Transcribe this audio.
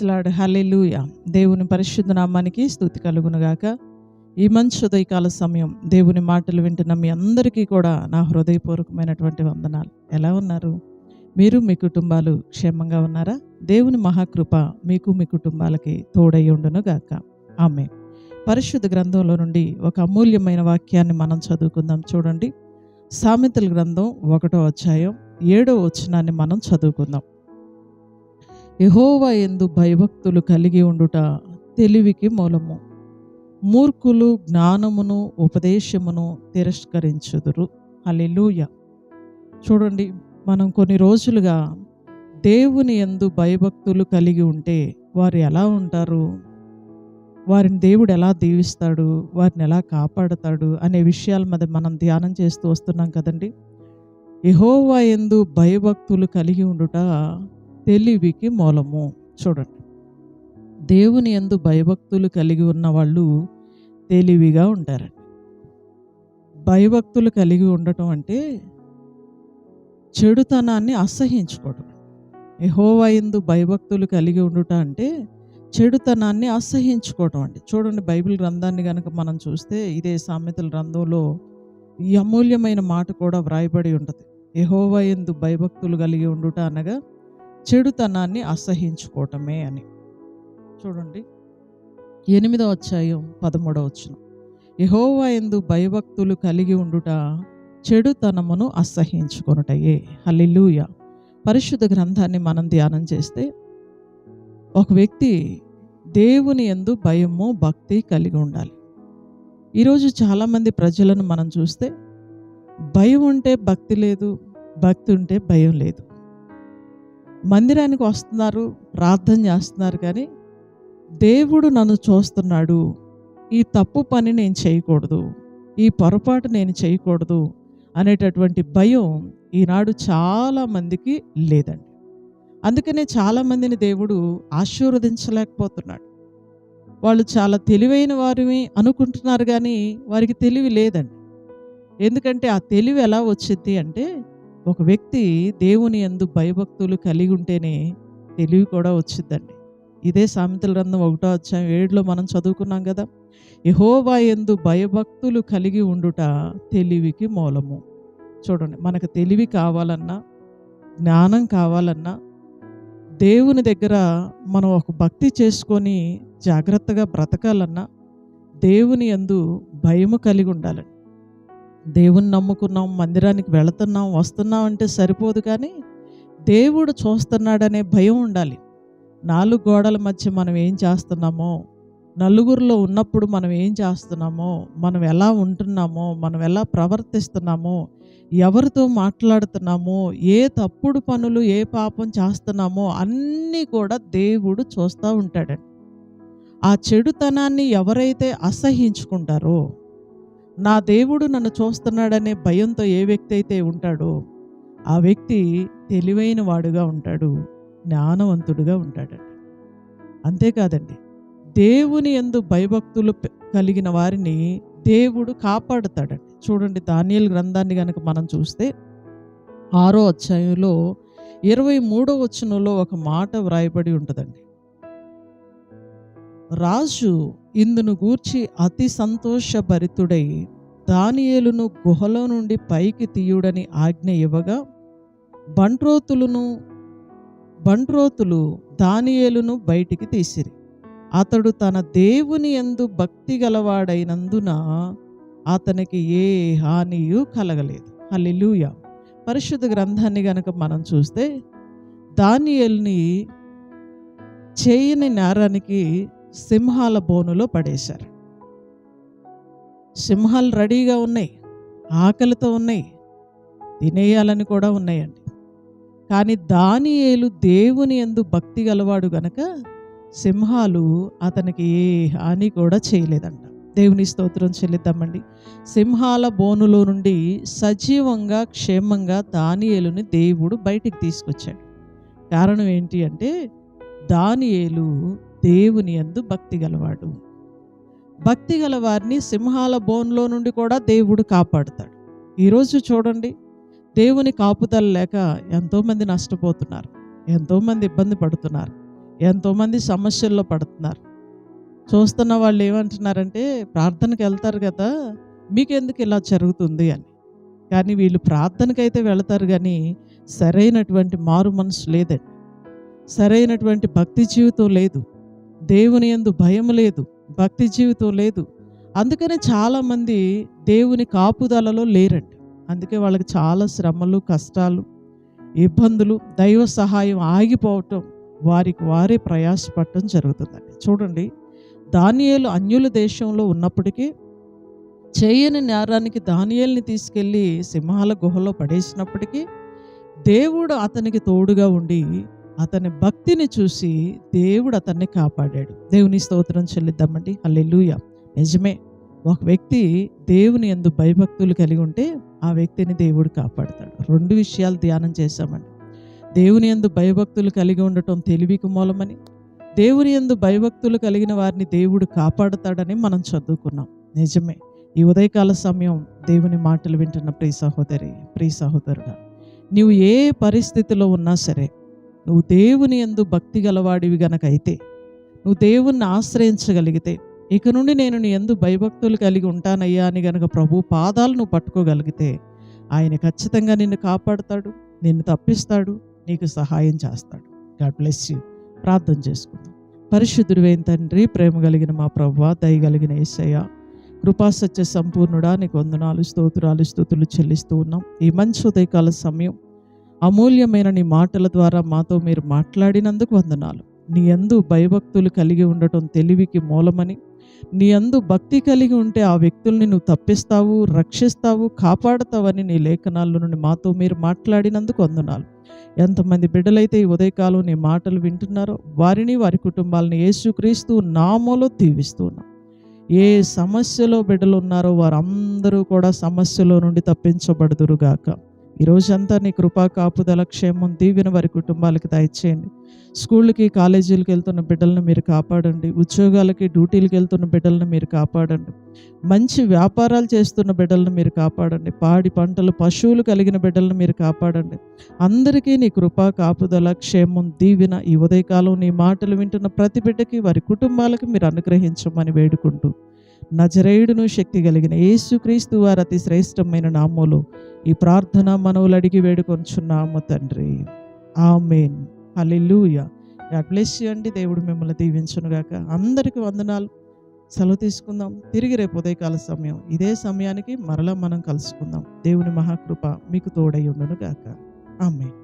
Lord. హల్లెలూయా. దేవుని పరిశుద్ధ నామానికి స్తుతి కలుగునుగాక. ఈ మంచి ఉదయకాల సమయం దేవుని మాటలు వింటున్న మీ అందరికీ కూడా నా హృదయపూర్వకమైనటువంటి వందనాలు. ఎలా ఉన్నారు? మీరు మీ కుటుంబాలు క్షేమంగా ఉన్నారా? దేవుని మహాకృప మీకు మీ కుటుంబాలకి తోడై ఉండును గాక. ఆమేన్. పరిశుద్ధ గ్రంథంలో నుండి ఒక అమూల్యమైన వాక్యాన్ని మనం చదువుకుందాం. చూడండి, సామెతల గ్రంథం 1వ అధ్యాయం 7వ వచనాన్ని మనం చదువుకుందాం. యెహోవా యందు భయభక్తులు కలిగి ఉండుట తెలివికి మూలము, మూర్ఖులు జ్ఞానమును ఉపదేశమును తిరస్కరించుదురు. హల్లెలూయా. చూడండి, మనం కొన్ని రోజులుగా దేవుని యందు భయభక్తులు కలిగి ఉంటే వారు ఎలా ఉంటారు, వారిని దేవుడు ఎలా దీవిస్తాడు, వారిని ఎలా కాపాడుతాడు అనే విషయాల మీద మనం ధ్యానం చేస్తూ వస్తున్నాం కదండి. యెహోవా యందు భయభక్తులు కలిగి ఉండుట తెలివికి మూలము. చూడండి, దేవుని యందు భయభక్తులు కలిగి ఉన్న వాళ్ళు తెలివిగా ఉంటారండి. భయభక్తులు కలిగి ఉండటం అంటే చెడుతనాన్ని అసహించుకోవడం. యెహోవా యందు భయభక్తులు కలిగి ఉండుట అంటే చెడుతనాన్ని అసహించుకోవటం అండి. చూడండి, బైబిల్ గ్రంథాన్ని కనుక మనం చూస్తే ఇదే సామెతల గ్రంథంలో ఈ అమూల్యమైన మాట కూడా వ్రాయబడి ఉంటుంది. యెహోవా యందు భయభక్తులు కలిగి ఉండుట అనగా చెడుతనాన్ని అసహించుకోవటమే అని. చూడండి, 8వ అధ్యాయం 13వ వచనం. యెహోవా యందు భయభక్తులు కలిగి ఉండుట చెడుతనమును అసహించుకొనుటయే. హల్లెలూయా. పరిశుద్ధ గ్రంథాన్ని మనం ధ్యానం చేస్తే ఒక వ్యక్తి దేవుని యందు భయము భక్తి కలిగి ఉండాలి. ఈరోజు చాలామంది ప్రజలను మనం చూస్తే భయం ఉంటే భక్తి లేదు, భక్తి ఉంటే భయం లేదు. మందిరానికి వస్తున్నారు, ప్రార్థన చేస్తున్నారు, కానీ దేవుడు నన్ను చూస్తున్నాడు, ఈ తప్పు పని నేను చేయకూడదు, ఈ పొరపాటు నేను చేయకూడదు అనేటటువంటి భయం ఈనాడు చాలామందికి లేదండి. అందుకనే చాలామందిని దేవుడు ఆశీర్వదించలేకపోతున్నాడు. వాళ్ళు చాలా తెలివైన వారిని అనుకుంటున్నారు, కానీ వారికి తెలివి లేదండి. ఎందుకంటే ఆ తెలివి ఎలా వచ్చింది అంటే, ఒక వ్యక్తి దేవుని యందు భయభక్తులు కలిగి ఉంటేనే తెలివి కూడా వచ్చిందండి. ఇదే సామెతల గ్రంథం 1వ అధ్యాయం 7లో మనం చదువుకున్నాం కదా. యెహోవా యందు భయభక్తులు కలిగి ఉండుట తెలివికి మూలము. చూడండి, మనకు తెలివి కావాలన్నా, జ్ఞానం కావాలన్నా, దేవుని దగ్గర మనం ఒక భక్తి చేసుకొని జాగ్రత్తగా బ్రతకాలన్నా దేవుని యందు భయము కలిగి ఉండాలండి. దేవుని నమ్ముకున్నాం, మందిరానికి వెళుతున్నాం, వస్తున్నాం అంటే సరిపోదు, కానీ దేవుడు చూస్తున్నాడనే భయం ఉండాలి. 4 గోడల మధ్య మనం ఏం చేస్తున్నామో, నలుగురిలో ఉన్నప్పుడు మనం ఏం చేస్తున్నామో, మనం ఎలా ఉంటున్నామో, మనం ఎలా ప్రవర్తిస్తున్నామో, ఎవరితో మాట్లాడుతున్నామో, ఏ తప్పుడు పనులు ఏ పాపం చేస్తున్నామో అన్నీ కూడా దేవుడు చూస్తూ ఉంటాడండి. ఆ చెడుతనాన్ని ఎవరైతే అసహించుకుంటారో, నా దేవుడు నన్ను చూస్తున్నాడనే భయంతో ఏ వ్యక్తి అయితే ఉంటాడో ఆ వ్యక్తి తెలివైన వాడుగా ఉంటాడు, జ్ఞానవంతుడుగా ఉంటాడండి. అంతేకాదండి, దేవుని యందు భయభక్తులు కలిగిన వారిని దేవుడు కాపాడుతాడండి. చూడండి, దానియేలు గ్రంథాన్ని కనుక మనం చూస్తే 6వ అధ్యాయంలో 23వ వచనంలో ఒక మాట వ్రాయబడి ఉంటుందండి. రాజు ఇందును గూర్చి అతి సంతోషభరితుడై దానియేలును గుహలో నుండి పైకి తీయుడని ఆజ్ఞ ఇవ్వగా బంట్రోతులు దానియేలును బయటికి తీసిరి. అతడు తన దేవుని యందు భక్తి గలవాడైనందున అతనికి ఏ హానియు కలగలేదు. హల్లెలూయా. పరిశుద్ధ గ్రంథాన్ని గనక మనం చూస్తే దానియేలుని చేయని నేరానికి సింహాల బోనులో పడేశారు. సింహాలు రెడీగా ఉన్నాయి, ఆకలితో ఉన్నాయి, తినేయాలని కూడా ఉన్నాయండి. కానీ దానియేలు దేవుని యందు భక్తి గలవాడు గనక సింహాలు అతనికి ఏ హాని కూడా చేయలేదంట. దేవుని స్తోత్రం చెల్లిద్దామండి. సింహాల బోనులో నుండి సజీవంగా క్షేమంగా దానియేలుని దేవుడు బయటికి తీసుకొచ్చాడు. కారణం ఏంటి అంటే, దానియేలు దేవుని యందు భక్తి గలవాడు. భక్తి గల వారిని సింహాల బోన్లో నుండి కూడా దేవుడు కాపాడుతాడు. ఈరోజు చూడండి, దేవుని కాపుదల లేక ఎంతోమంది నష్టపోతున్నారు, ఎంతోమంది ఇబ్బంది పడుతున్నారు. ఎంతోమంది సమస్యల్లో పడుతున్నారు. చూస్తున్న వాళ్ళు ఏమంటున్నారంటే, ప్రార్థనకి వెళ్తారు కదా, మీకెందుకు ఇలా జరుగుతుంది అని. కానీ వీళ్ళు ప్రార్థనకైతే వెళతారు కానీ సరైనటువంటి మారు మనసు లేదండి. సరైనటువంటి భక్తి జీవితం లేదు. దేవుని యందు భయం లేదు, భక్తి జీవితం లేదు. అందుకనే చాలామంది దేవుని కాపుదలలో లేరండి. అందుకే వాళ్ళకి చాలా శ్రమలు, కష్టాలు, ఇబ్బందులు, దైవ సహాయం ఆగిపోవటం, వారికి వారే ప్రయాసపడటం జరుగుతుందండి. చూడండి, దానియేలు అన్యుల దేశంలో ఉన్నప్పటికీ చేయని నేరానికి దానియేలుని తీసుకెళ్ళి సింహాల గుహలో పడేసినప్పటికీ దేవుడు అతనికి తోడుగా ఉండి అతని భక్తిని చూసి దేవుడు అతన్ని కాపాడాడు. దేవుని స్తోత్రం చెల్లిద్దామండి. హల్లెలూయా. నిజమే, ఒక వ్యక్తి దేవుని యందు భయభక్తులు కలిగి ఉంటే ఆ వ్యక్తిని దేవుడు కాపాడుతాడు. 2 విషయాలు ధ్యానం చేశామండి. దేవుని యందు భయభక్తులు కలిగి ఉండటం తెలివికి మూలమని, దేవుని యందు భయభక్తులు కలిగిన వారిని దేవుడు కాపాడుతాడని మనం చదువుకున్నాం. నిజమే, ఈ ఉదయకాల సమయం దేవుని మాటలు వింటున్న ప్రియ సహోదరి, ప్రియ సహోదరుడా, నీవు ఏ పరిస్థితిలో ఉన్నా సరే, నువ్వు దేవుని యందు భక్తి గలవాడివి గనకైతే, నువ్వు దేవుణ్ణి ఆశ్రయించగలిగితే, ఇక నుండి నేను నీ యందు భయభక్తులు కలిగి ఉంటానయ్యా అని గనక ప్రభు పాదాలు నువ్వు పట్టుకోగలిగితే, ఆయన ఖచ్చితంగా నిన్ను కాపాడుతాడు, నిన్ను తప్పిస్తాడు, నీకు సహాయం చేస్తాడు. God bless you. ప్రార్థన చేసుకుందాం. పరిశుద్ధుడైన తండ్రి, ప్రేమ కలిగిన మా ప్రభువా, దయగలిగిన యేసయ్య, కృపాసత్య సంపూర్ణుడా, నీకు వందనాలు, స్తోత్రాలు, స్తుతులు చెల్లిస్తూ ఉన్నాం. ఈ మంచి ఉదయకాల సమయం అమూల్యమైన నీ మాటల ద్వారా మాతో మీరు మాట్లాడినందుకు వందనాలు. నీ యందు భయభక్తులు కలిగి ఉండటం తెలివికి మూలమని, నీ యందు భక్తి కలిగి ఉంటే ఆ వ్యక్తుల్ని నువ్వు తప్పిస్తావు, రక్షిస్తావు, కాపాడుతావని నీ లేఖనాల్లో నుండి మాతో మీరు మాట్లాడినందుకు వందనాలు. ఎంతమంది బిడ్డలైతే ఈ ఉదయకాలం నీ మాటలు వింటున్నారో వారిని, వారి కుటుంబాలను యేసుక్రీస్తు నామములో దీవిస్తూ ఉన్నాం. ఏ సమస్యలో బిడ్డలు ఉన్నారో వారందరూ కూడా సమస్యలో నుండి తప్పించబడుదురుగాక. ఈ రోజంతా నీ కృపా కాపుదల క్షేమం దీవెన వారి కుటుంబాలకి దయచేయండి. స్కూళ్ళకి, కాలేజీలకు వెళ్తున్న బిడ్డలను మీరు కాపాడండి. ఉద్యోగాలకి, డ్యూటీలకు వెళ్తున్న బిడ్డలను మీరు కాపాడండి. మంచి వ్యాపారాలు చేస్తున్న బిడ్డలను మీరు కాపాడండి. పాడి పంటలు, పశువులు కలిగిన బిడ్డలను మీరు కాపాడండి. అందరికీ నీ కృపా కాపుదల క్షేమం దీవెన ఈ ఉదయకాలం నీ మాటలు వింటున్న ప్రతి బిడ్డకి, వారి కుటుంబాలకి మీరు అనుగ్రహించమని వేడుకుంటూ, నజరేయుడును శక్తి కలిగిన యేసుక్రీస్తు వారి అతి శ్రేష్టమైన నామములో ఈ ప్రార్థన మనవులు అడిగి వేడుకొంచున్నాము తండ్రి. ఆమేన్. హల్లెలూయా. గాడ్ బ్లెస్ యూ అండి. దేవుడు మిమ్మల్ని దీవించునుగాక. అందరికీ వందనాలు. సెలవు తీసుకుందాం. తిరిగి రేపు ఉదయకాల సమయం ఇదే సమయానికి మరలా మనం కలుసుకుందాం. దేవుని మహాకృప మీకు తోడై ఉండును గాక. ఆమేన్.